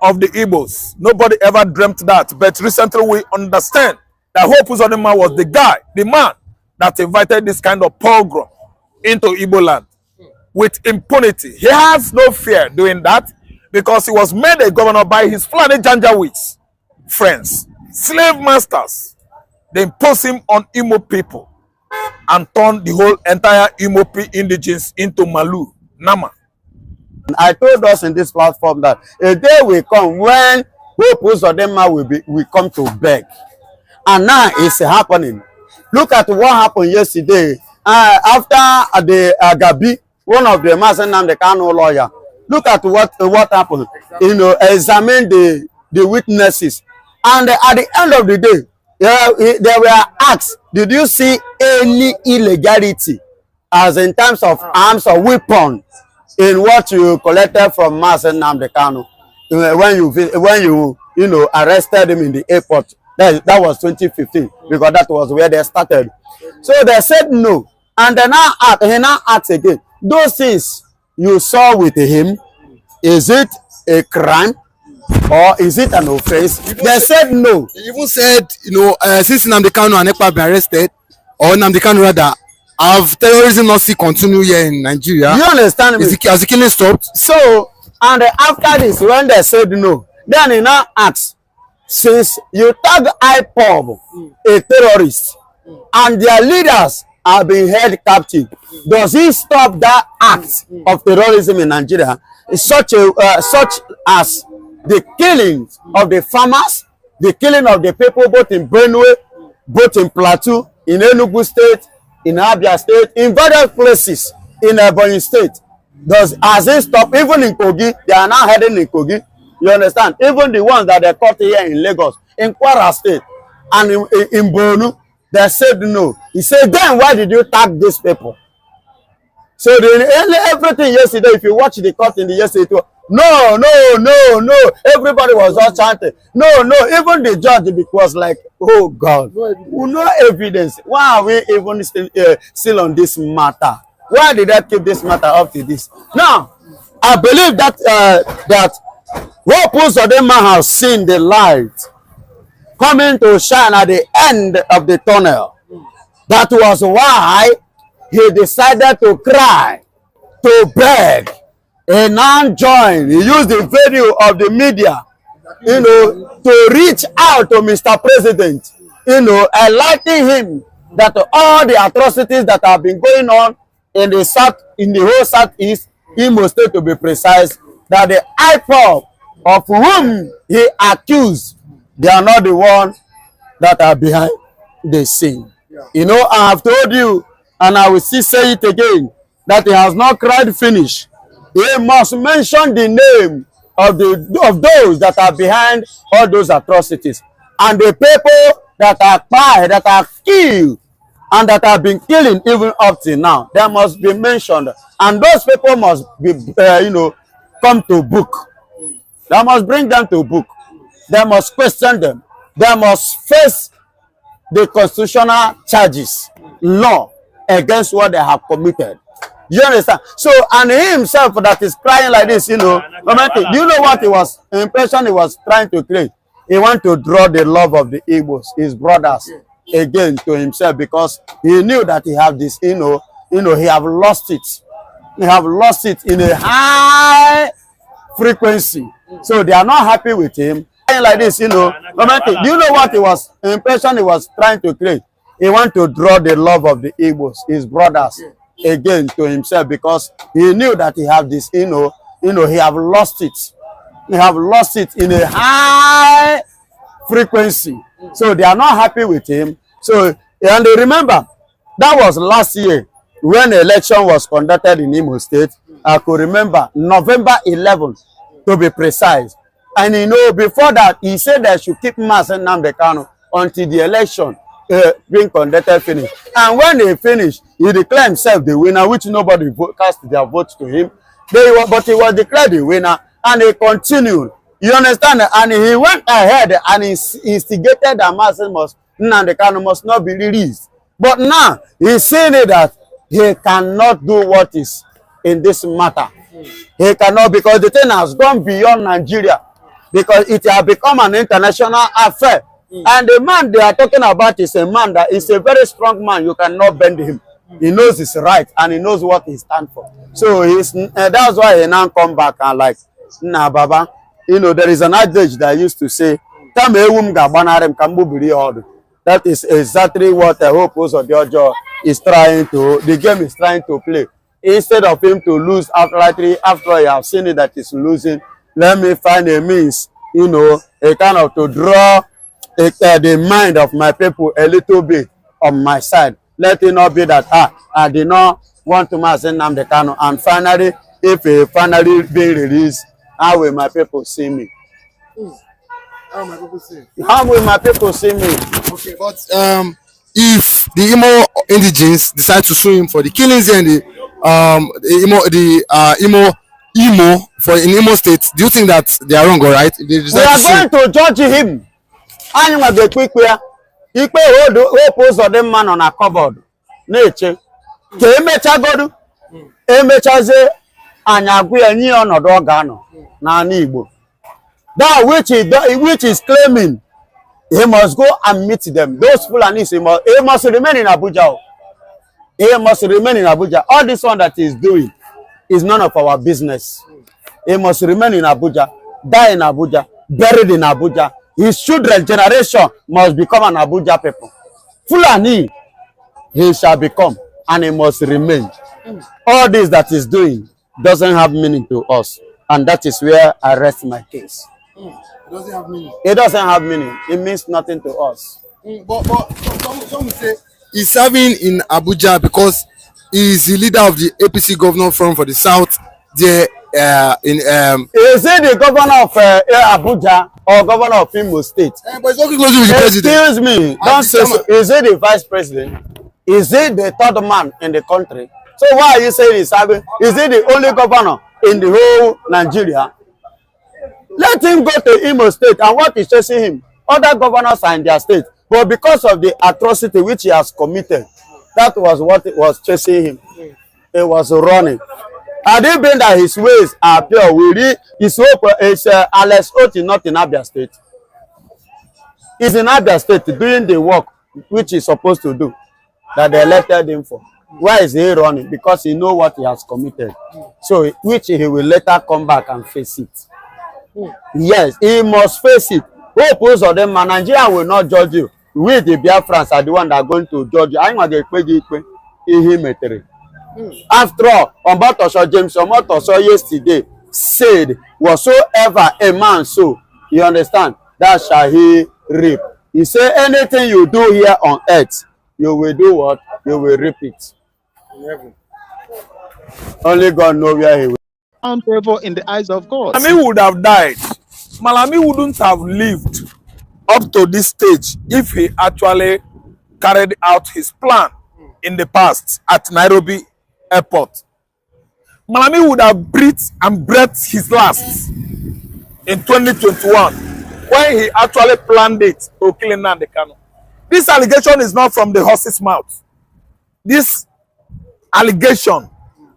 of the Igbos. Nobody ever dreamt that. But recently we understand that Hope Uzodinma was the guy, the man that invited this kind of pogrom into Igbo land with impunity. He has no fear doing that because he was made a governor by his Fulani Janjaweeds friends, slave masters. They imposed him on Imo people and turned the whole entire Imo indigenes into Malu, Nama. I told us in this platform that a day will come when Hope Uzodinma will come to beg. And now it's happening. Look at what happened yesterday after the Gabi, one of the Marginalization, the Kanu lawyer. Look at what happened. Exactly. You know, examine the witnesses. And at the end of the day, they were asked, did you see any illegality as in terms of arms or weapons in what you collected from Marginalization Kanu when you arrested him in the airport? That was 2015 because that was where they started. So they said no, and then he now asked again. Those things you saw with him, is it a crime or is it an offense? They said no. He even said, since Nnamdi Kanu and Ekpa been arrested, or Nnamdi Kanu rather, have terrorism not still continue here in Nigeria? You understand me? Has the killing stopped? So, and after this, when they said no, then he now asked, since you tag IPOB a terrorist and their leaders are being held captive, does he stop that act of terrorism in Nigeria? Such as the killing of the farmers, the killing of the people both in Benue, both in Plateau, in Enugu State, in Abia State, in various places in Ebonyi State. Has it stopped? Even in Kogi, they are now heading in Kogi. You understand? Even the ones that they caught here in Lagos, in Kwara State, and in Borno, they said no. He said, then why did you tag these people? So everything yesterday, if you watch the court in the yesterday, no, everybody was all chanting. No, even the judge was like, oh God, no evidence. Why are we even still on this matter? Why did I keep this matter up to this? Now, I believe that Hope Uzodinma has seen the light coming to shine at the end of the tunnel. That was why he decided to cry, to beg, and now join. He used the video of the media, to reach out to Mr. President, enlightening him that all the atrocities that have been going on in the whole Southeast, Imo State to be precise, that the IPOB of whom he accused, they are not the ones that are behind the scene. Yeah. I have told you, and I will still say it again, that he has not cried finish. He must mention the name of those that are behind all those atrocities. And the people that are killed, and that have been killing even up till now, they must be mentioned. And those people must be, come to book. They must bring them to book. They must question them. They must face the constitutional charges, law, against what they have committed. You understand? So, and he himself that is crying like this, do you know what impression he was trying to create? He wanted to draw the love of the Igbos, his brothers, again to himself, because he knew that he have this, he have lost it. He have lost it in a high frequency. So they are not happy with him. Like this, do you know what impression he was trying to create? He wanted to draw the love of the Igbos, his brothers, again to himself, because he knew that he have this, he have lost it. He have lost it in a high frequency. So they are not happy with him. So, and remember, that was last year when the election was conducted in Imo State. I could remember November 11th, to be precise. And before that, he said that should keep Nnamdi Kanu until the election being conducted finish. And when they finished, he declared himself the winner, which nobody cast their votes to him. But he was declared the winner, and he continued. You understand? And he went ahead and instigated that Nnamdi Kanu must not be released. But now he's saying that he cannot do what is in this matter. He cannot, because the thing has gone beyond Nigeria. because it has become an international affair. And the man they are talking about is a man that is a very strong man. You cannot bend him. He knows his right and he knows what he stands for. So that's why he now come back and like, nah, Baba, you know, there is an adage that used to say, that is exactly what I hope Uzodinma is trying to, the game is trying to play. Instead of him to lose after I have seen it that he's losing, let me find a means, you know, a kind of to draw the mind of my people a little bit on my side. Let it not be that I did not want to send them the Kanu, and finally, if he finally being released, how will my people see me? How my people see? How will my people see me? Okay, but if the Imo indigenes decide to sue him for the killings and the Imo for in Imo State, do you think that they are wrong or right? If they We decide are going to judge him. And you be quick where you pay hold post of them man on a cupboard. Nature. Ke emecha godu. Emechaze anyagwe anyi onodo ogano na ani Igbo. That which is claiming he must go and meet them. Those Fulanis, he must remain in Abuja. He must remain in Abuja. All this one that he's doing is none of our business. He must remain in Abuja, die in Abuja, buried in Abuja. His children generation must become an Abuja people. Fulani, he shall become, and he must remain. All this that he's doing doesn't have meaning to us, and that is where I rest my case. It doesn't have meaning. It doesn't have meaning. It means nothing to us. But some will say he's serving in Abuja because he's the leader of the APC governor forum for the South. There, is it the governor of Abuja or governor of Imo State? But it's working closely with the president. Excuse me. Don't say so. Is it the vice president? Is it the third man in the country? So why are you saying he's serving? Is it the only governor in the whole Nigeria? Let him go to Imo State, and what is chasing him? Other governors are in their state, but because of the atrocity which he has committed, that was what was chasing him. He was running. Had it been that his ways are pure, his hope is Alex Oti not in Abia State. He's in Abia State doing the work which he's supposed to do, that they elected him for. Why is he running? Because he knows what he has committed. So, which he will later come back and face it. Yes, he must face it. Hope Uzodinma, Nigeria will not judge you. We, the Biafrans, are the one that are going to judge you. I'm going to after all, Ombotosho James Ombotosho yesterday said, whatsoever a man sow, you understand, that shall he reap. He said, anything you do here on earth, you will do what? You will reap it. Only God knows where he will. Unfavorable in the eyes of God. Malami would have died. Malami wouldn't have lived up to this stage if he actually carried out his plan in the past at Nairobi airport. Malami would have breathed and breathed his last in 2021 when he actually planned it to kill Nnamdi Kanu. This allegation is not from the horse's mouth. This allegation,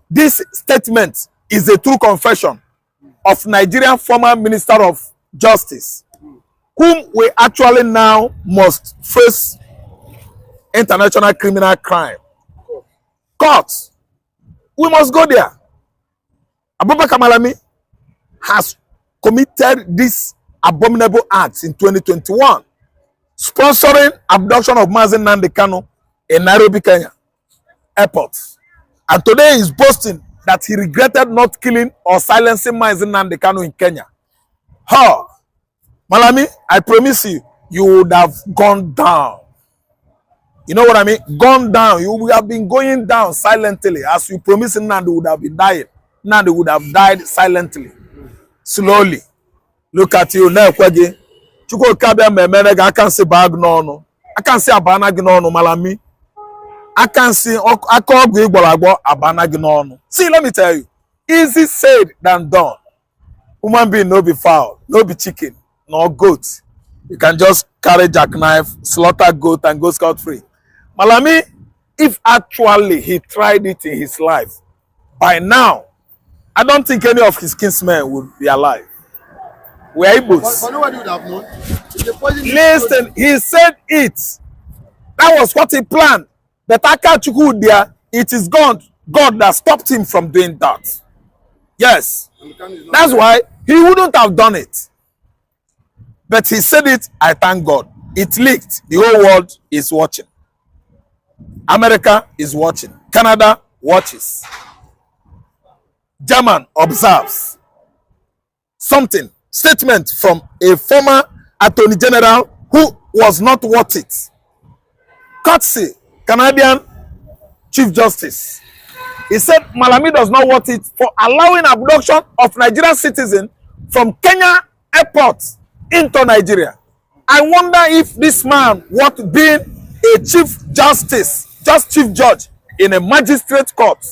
this statement is a true confession of Nigerian former Minister of Justice, whom we actually now must face international criminal crime. Courts. We must go there. Abubakar Malami has committed this abominable acts in 2021, sponsoring abduction of Nnamdi Kanu in Nairobi, Kenya airport. And today he's boasting that he regretted not killing or silencing Nnamdi Kanu in Kenya. How? Malami, I promise you, you would have gone down. You know what I mean? Gone down. You would have been going down silently. As you promised, Nnamdi would have been dying. Nnamdi would have died silently. Slowly. Look at you now, Kwege. Chuko kabia memenega, I can't see bag no. I can't see abana no, Malami. I can see abana. See, let me tell you, easy said than done. Human being no be fowl, no be chicken, no goat. You can just carry jackknife, slaughter goat, and go scot-free. Malami, if actually he tried it in his life, by now, I don't think any of his kinsmen would be alive. We are Igbos. But nobody would have known. If the poison is Listen, he said it. That was what he planned. But Akachuku there, it is God that stopped him from doing that. Yes. That's why he wouldn't have done it. But he said it, I thank God. It leaked. The whole world is watching. America is watching. Canada watches. German observes. Something, statement from a former Attorney General who was not worth it. Courtesy, Canadian Chief Justice. He said Malami does not want it for allowing abduction of Nigerian citizens from Kenya airport into Nigeria. I wonder if this man what being a chief justice, just chief judge in a magistrate court,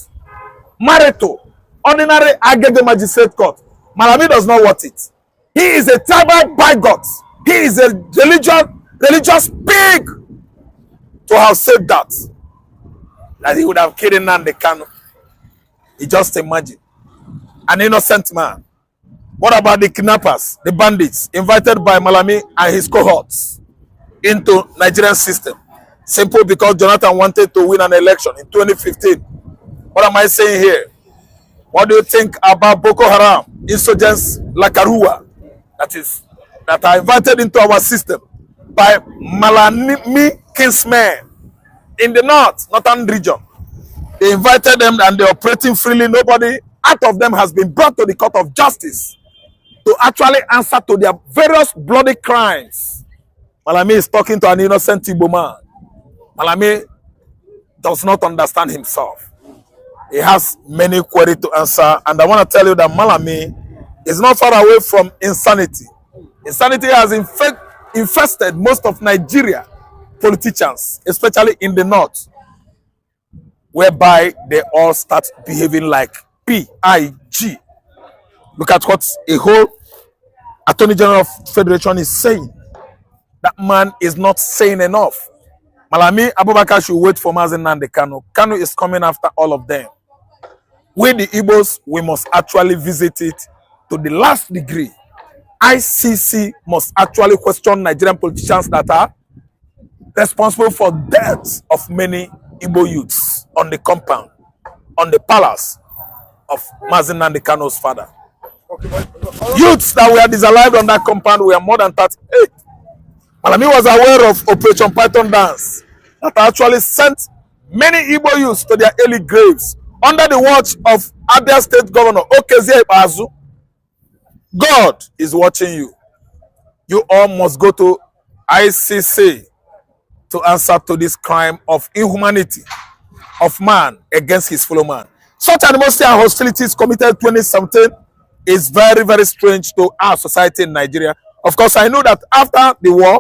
married to ordinary Agege magistrate court. Malami does not want it. He is a tribal bigot. He is a religious pig to have said that he would have killed Nnamdi Kanu. You just imagine. An innocent man. What about the kidnappers, the bandits, invited by Malami and his cohorts into Nigerian system? Simple because Jonathan wanted to win an election in 2015. What am I saying here? What do you think about Boko Haram, insurgents like Arua, that are invited into our system by Malami kinsmen in the northern region? They invited them and they're operating freely. Nobody out of them has been brought to the court of justice to actually answer to their various bloody crimes. Malami is talking to an innocent Igbo man. Malami does not understand himself. He has many queries to answer. And I want to tell you that Malami is not far away from insanity. Insanity has infested most of Nigeria politicians, especially in the north, whereby they all start behaving like PIG. Look at what a whole Attorney General of Federation is saying. That man is not saying enough. Malami Abubakar should wait for Nnamdi Kanu. Kanu is coming after all of them. We the Igbos, we must actually visit it to the last degree. ICC must actually question Nigerian politicians that are responsible for deaths of many Igbo youths on the compound, on the palace of Nnamdi Kanu's father. Youths that were disallowed on that compound were more than 38. Malami was aware of Operation Python Dance that actually sent many Igbo youths to their early graves under the watch of Abia State Governor Okezie Ikpeazu. God is watching you. You all must go to ICC to answer to this crime of inhumanity of man against his fellow man. Such animosity and hostilities committed 2017 is very, very strange to our society in Nigeria. Of course, I know that after the war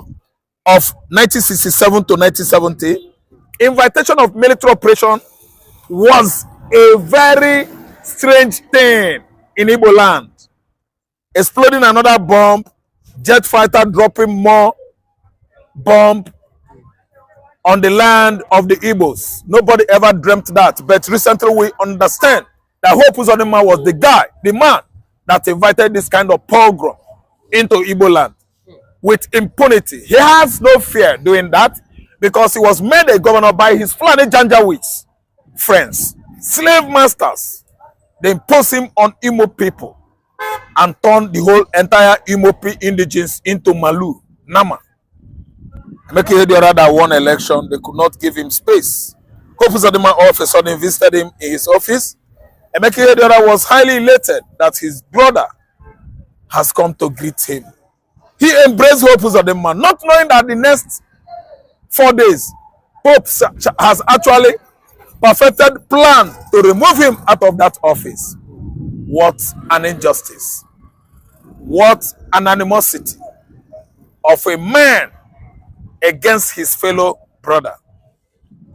of 1967 to 1970, invitation of military operation was a very strange thing in Igbo land. Exploding another bomb, jet fighter dropping more bomb on the land of the Igbos. Nobody ever dreamt that. But recently we understand that Uzodinma was the guy, the man that invited this kind of pogrom into Igbo land with impunity. He has no fear doing that because he was made a governor by his Fulani Janjaweeds friends, slave masters. They imposed him on Imo people and turned the whole entire Imo indigenes into Malu, Nama. Make it the other that won election, they could not give him space. Uzodinma all of a sudden visited him in his office. And make it the other was highly elated that his brother has come to greet him. He embraced Uzodinma, not knowing that the next 4 days, Pope has actually perfected plan to remove him out of that office. What an injustice. What an animosity of a man against his fellow brother.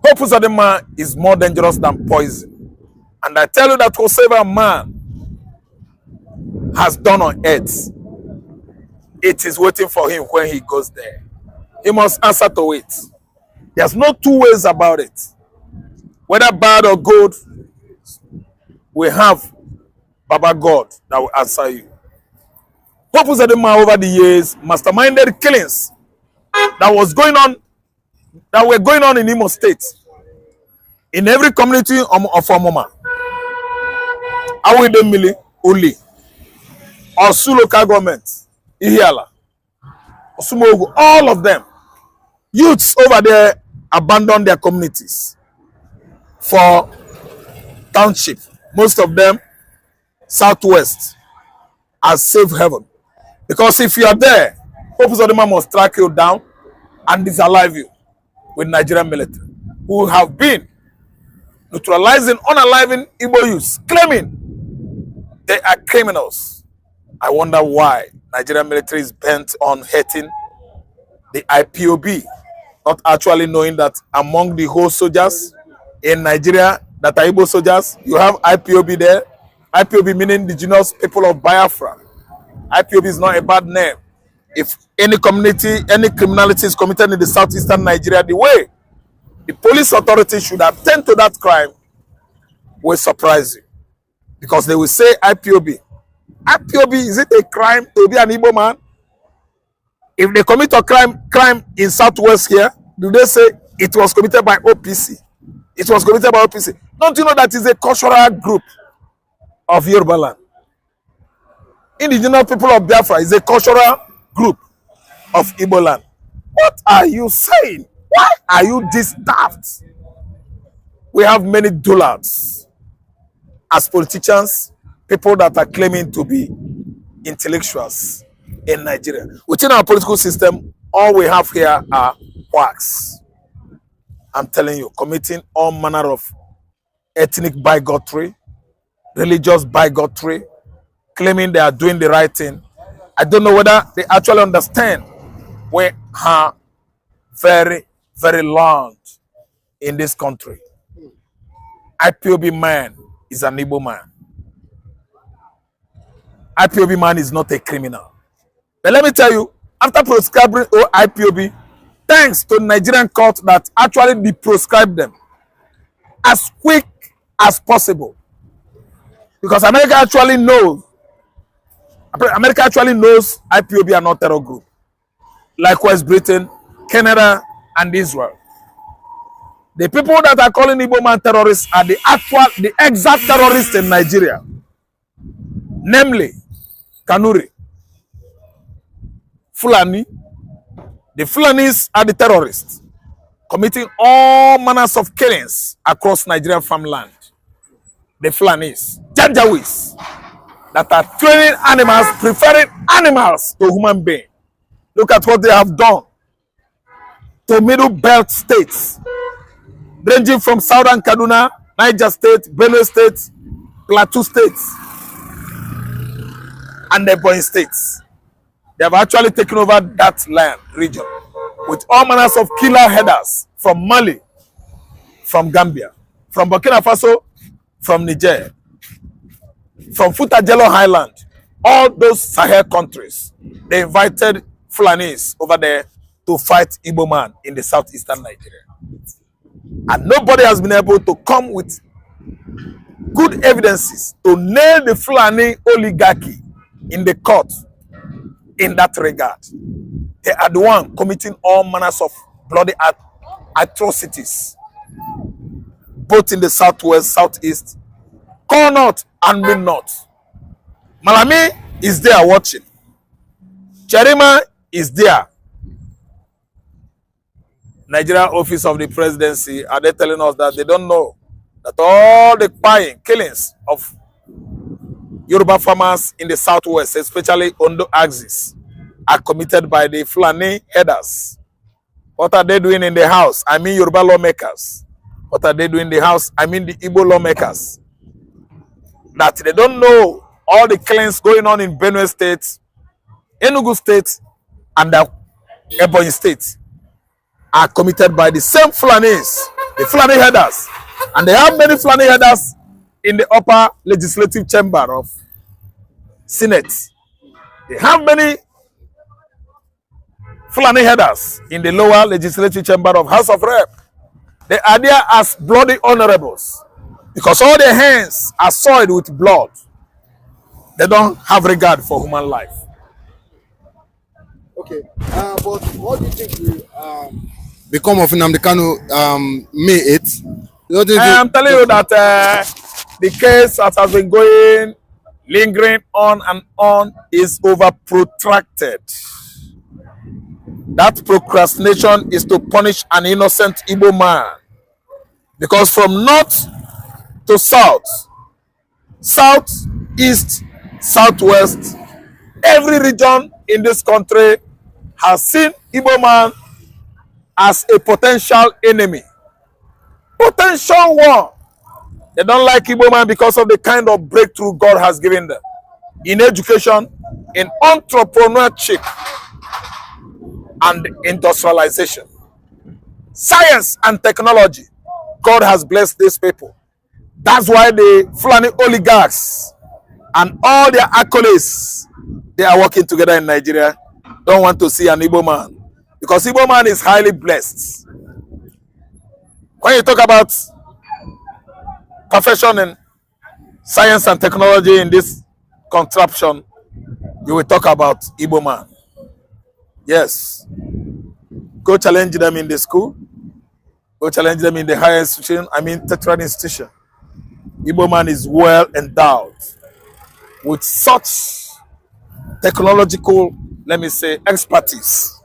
Uzodinma is more dangerous than poison. And I tell you that whatsoever man has done on earth, it is waiting for him when he goes there. He must answer to it. There's no two ways about it. Whether bad or good, we have Baba God that will answer you. Hope Uzodinma over the years masterminded killings that were going on in Imo State, in every community of Omoma, Awidemili, Uli, Osu local government, Ihiala, Osumogu, all of them. Youths over there abandoned their communities for township. Most of them southwest as safe haven. Because if you are there, Hope Uzodinma must track you down and disalive you with Nigerian military, who have been neutralizing, unaliving Igbo youths, claiming they are criminals. I wonder why Nigerian military is bent on hurting the IPOB, not actually knowing that among the whole soldiers in Nigeria that are Igbo soldiers, you have IPOB there. IPOB meaning indigenous people of Biafra. IPOB is not a bad name. If any community, any criminality is committed in the southeastern Nigeria, the way the police authority should attend to that crime will surprise you. Because they will say IPOB. IPOB, is it a crime to be an Igbo man? If they commit a crime in southwest here, do they say it was committed by OPC? It was committed by OPC. Don't you know that is a cultural group of Yoruba land? Indigenous people of Biafra is a cultural group of Igbo land. What are you saying? Why are you this daft? We have many dullards as politicians, people that are claiming to be intellectuals in Nigeria. Within our political system, all we have here are quacks. I'm telling you, committing all manner of ethnic bigotry, religious bigotry, claiming they are doing the right thing. I don't know whether they actually understand we are very, very long in this country. IPOB man is an Igbo man. IPOB man is not a criminal. But let me tell you, after proscribing IPOB, thanks to the Nigerian court that actually deproscribed them as quick as possible. Because America actually knows IPOB are not terror group. Likewise, Britain, Canada, and Israel. The people that are calling Igbo man terrorists are the exact terrorists in Nigeria. Namely, Kanuri, Fulani. The Fulanis are the terrorists, committing all manners of killings across Nigerian farmland. The Fulanis, Janjawis, that are training animals, preferring animals to human beings. Look at what they have done to middle belt states, ranging from southern Kaduna, Niger State, Benue State, Plateau States, and the Ebonyi States. They have actually taken over that land region with all manners of killer headers from Mali, from Gambia, from Burkina Faso, from Niger, from Futajello Highland, all those Sahel countries. They invited Fulanis over there to fight Igbo man in the southeastern Nigeria. And nobody has been able to come with good evidences to nail the Fulani oligarchy in the court in that regard. They are the one committing all manners of bloody atrocities, both in the southwest, southeast, core north, and mid north. Malami is there watching. Cherima is there. Nigeria Office of the Presidency, are they telling us that they don't know that all the killings of Yoruba farmers in the southwest, especially Ondo axis, are committed by the Fulani headers? What are they doing in the house? I mean Yoruba lawmakers. What are they doing in the house? I mean the Igbo lawmakers. That they don't know all the killings going on in Benue State, Enugu State, and the Ebonyi State are committed by the same Fulanis, the Fulani headers. And they have many Fulani headers in the upper legislative chamber of Senate. They have many Fulani headers in the lower legislative chamber of House of Rep. They are there as bloody honorables because all their hands are soiled with blood. They don't have regard for human life. Okay. But what do you think will become of Nnamdi Kanu May 8th? I am telling you that the case that has been going, lingering on and on, is over protracted. That procrastination is to punish an innocent Igbo man. Because from north to south, south, east, southwest, every region in this country has seen Igbo man as a potential enemy. Potential one. They don't like Igbo man because of the kind of breakthrough God has given them in education, in entrepreneurship, and industrialization. Science and technology. God has blessed these people. That's why the Fulani oligarchs and all their accolades, they are working together in Nigeria, don't want to see an Igbo man. Because Igbo man is highly blessed. When you talk about profession in science and technology in this contraption, you will talk about Igbo man. Yes. Go challenge them in the school. Go challenge them in the higher institution, tertiary institution. Igbo man is well endowed with such technological, let me say, expertise.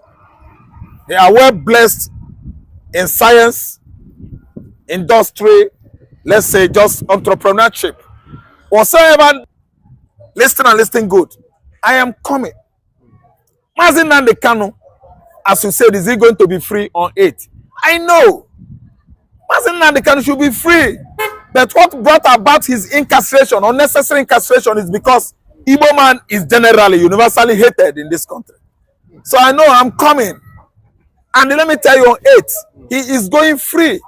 They are well blessed in science, industry, let's say just entrepreneurship. Whatsoever, listen and listen good. I am coming. Nnamdi Kanu, as you said, is he going to be free on 8th? I know. Nnamdi Kanu should be free. But what brought about his incarceration, unnecessary incarceration, is because Igbo man is generally, universally hated in this country. So I know I'm coming. And let me tell you, on 8th, he is going free.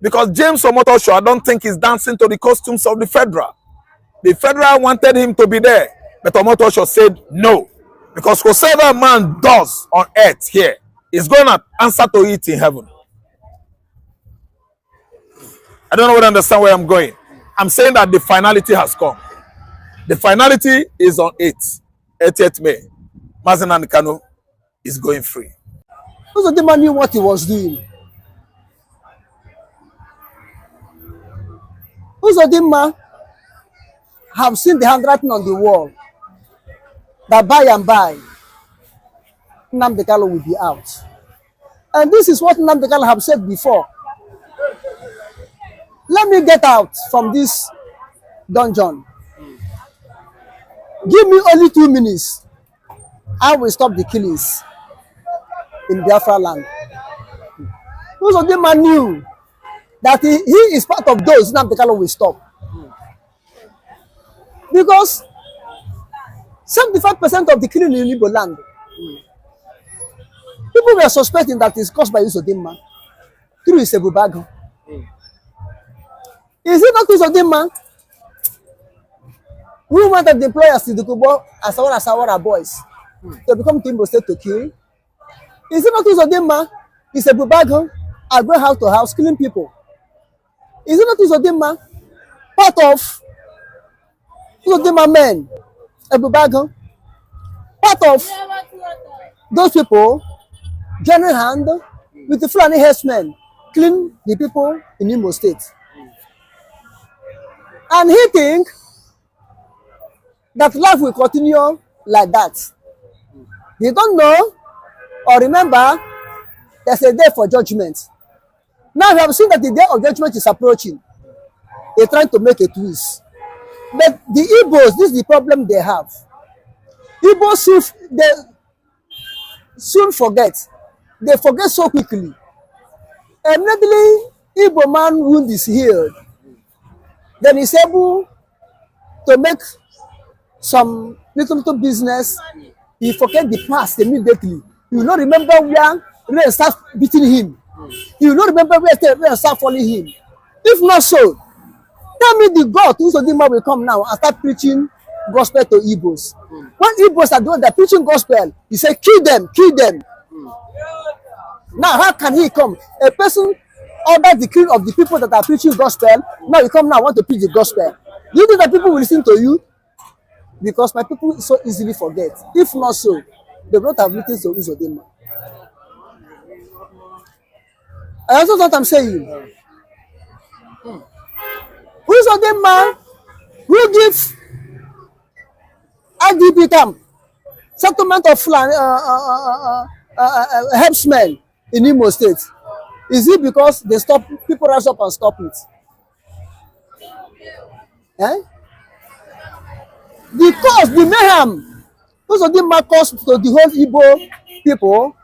Because James Omotosho, I don't think he's dancing to the costumes of the federal. The federal wanted him to be there. But Omotosho said no. Because whatever man does on earth here is going to answer to it in heaven. I don't know whether you understand where I'm going. I'm saying that the finality has come. The finality is on 8th May. Nnamdi Kanu is going free. Uzodinma knew what he was doing. Uzodinma have seen the handwriting on the wall that by and by Nnamdi Kanu will be out. And this is what Nnamdi Kanu have said before. Let me get out from this dungeon. Give me only 2 minutes. I will stop the killings in Biafra land. Uzodinma knew that he is part of those Nnamdi Kanu will stop. Because 75% of the killing in Igbo land, people were suspecting that it's caused by Uzodinma through his Ebubago. Is it not Uzodinma who wanted the employers to Dukubo as well as our boys to become Timbo State to kill? Is it not Uzodinma? It's Ebubago, I go house to house killing people. Is it not Uzodinma part of Uzodinma men? Ebubago, part of those people joining hand with the Fulani herdsmen, killing the people in Imo State. And he think that life will continue like that. They don't know or remember there's a day for judgment. Now we have seen that the day of judgment is approaching. They're trying to make a twist. But the Igbos, this is the problem they have. Igbos, they soon forget. They forget so quickly. Immediately, Igbo man wound is healed. Then he's able to make some little business. He forget the past immediately. He will not remember where rain start beating him. He will not remember where rain start falling him. If not so, tell me the God Uzodinma will come now and start preaching gospel to Igbos. When Igbos are doing that preaching gospel, he say, kill them, kill them. Now, how can he come? A person order the killing of the people that are preaching gospel. Now you come now want to preach the gospel. Do you think that people will listen to you? Because my people so easily forget. If not so, they will not have listened to Uzodinma. I also what I'm saying. Uzodinma who give IDP camp settlement of herdsmen in Imo State. Is it because they stop people rise up and stop it? Eh? Because the mayhem Uzodinma caused to the whole Igbo people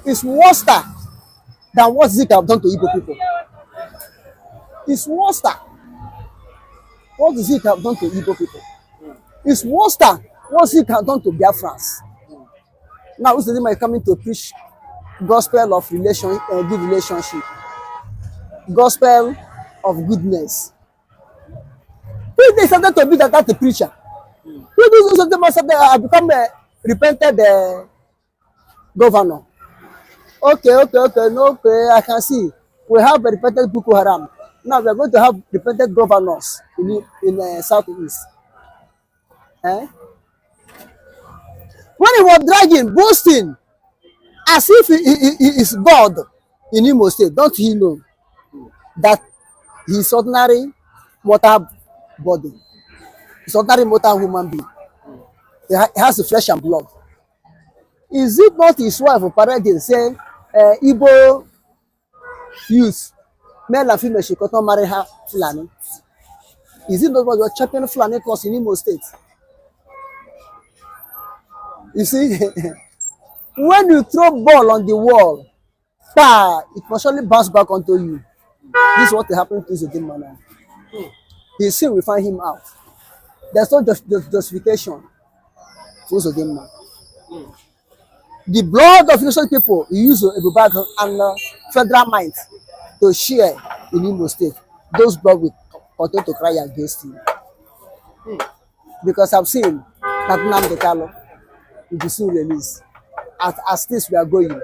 is worse than what Zik have done to Igbo people. It's worse. What Zik have done to Igbo people? It's worse than what Zik have done to Biafrans. Now Uzodinma is coming to preach gospel of good relationship, gospel of goodness. Who decided to be that the preacher? Who does Uzodinma said I become a repented governor? Okay, I can see. We have a repented Boko Haram. Now we are going to have repented governors in Southeast. Eh? When he was dragging, boasting, as if he is God in Imo State, don't he know that he is ordinary mortal body? He's ordinary mortal human being. He has the flesh and blood. Is it not his wife who paraded say, Igbo youth, male and female, she could not marry her Fulani? Is it not what you're champion Fulani cause in Imo State? You see, when you throw ball on the wall, it must surely bounce back onto you. This is what happened to Uzodinma now. His sin will find him out. There's no justification for Uzodinma. The blood of innocent people he used Ebubag and federal might to share in Imo State. Those blood will continue to cry against him. Because I've seen that Nnamdi Kanu will be soon released. As this we are going,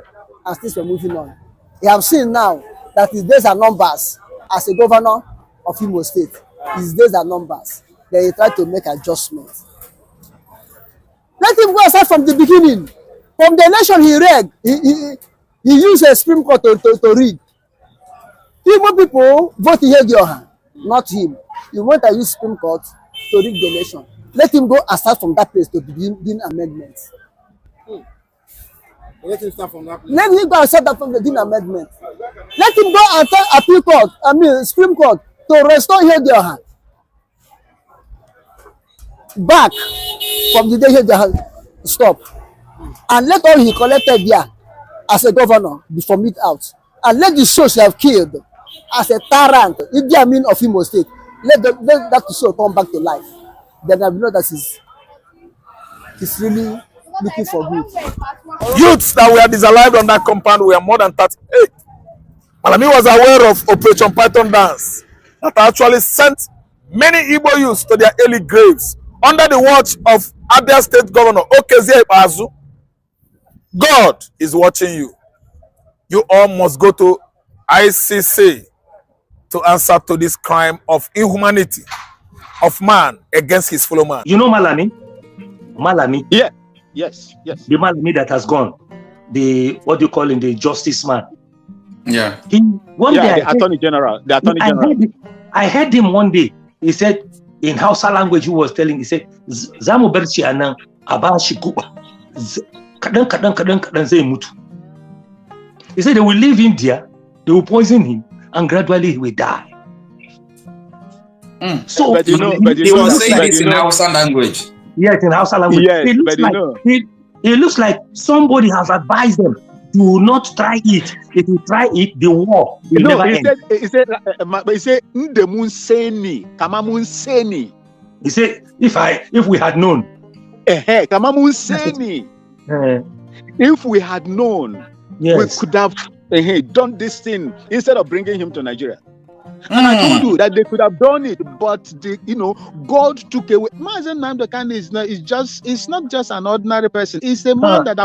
as this we are moving on. You have seen now that his days are numbers as a governor of Imo State. His days are numbers. Then he tried to make adjustments. Let him go aside from the beginning. From the election he read, he used a Supreme Court to read. Igbo people vote Ihedioha, not him. He went and used Supreme Court to read the election. Let him go aside from that place to begin amendments. Let him start from that place. Let him go aside from the amendment. Let him go and tell appeal court, Supreme Court, to restore Ihedioha back from the day Ihedioha stopped. And let all he collected there as a governor be formed out. And let the souls he have killed as a tyrant, Idi Amin of Imo State, let that soul come back to life. Then I will know that he's really looking for good. Youths that were disallowed on that compound were more than 38. Malami was aware of Operation Python Dance that actually sent many Igbo youths to their early graves under the watch of Abia State Governor Okezie Ikpeazu. God is watching you. You all must go to ICC to answer to this crime of inhumanity of man against his fellow man. You know Malami? Malami? Yeah. Yes. The Malami that has gone. The, what do you call him? The justice man. Yeah. The Attorney General. I heard him one day. He said, in Hausa language, he was telling, he said, Zamu berci anan abashi kuba. Kadan zai mutu. He said they will leave him there, they will poison him, and gradually he will die. So, he was saying this in Hausa language. Yes, in Hausa language. Yes, it looks like somebody has advised them, do not try it. If you try it, the war will never end. He said, he said, if we had known. If we had known, yes, we could have done this thing instead of bringing him to Nigeria. And I told you that they could have done it, but God took away. Mazen Nnamdi Kanu is not just an ordinary person. He's a man that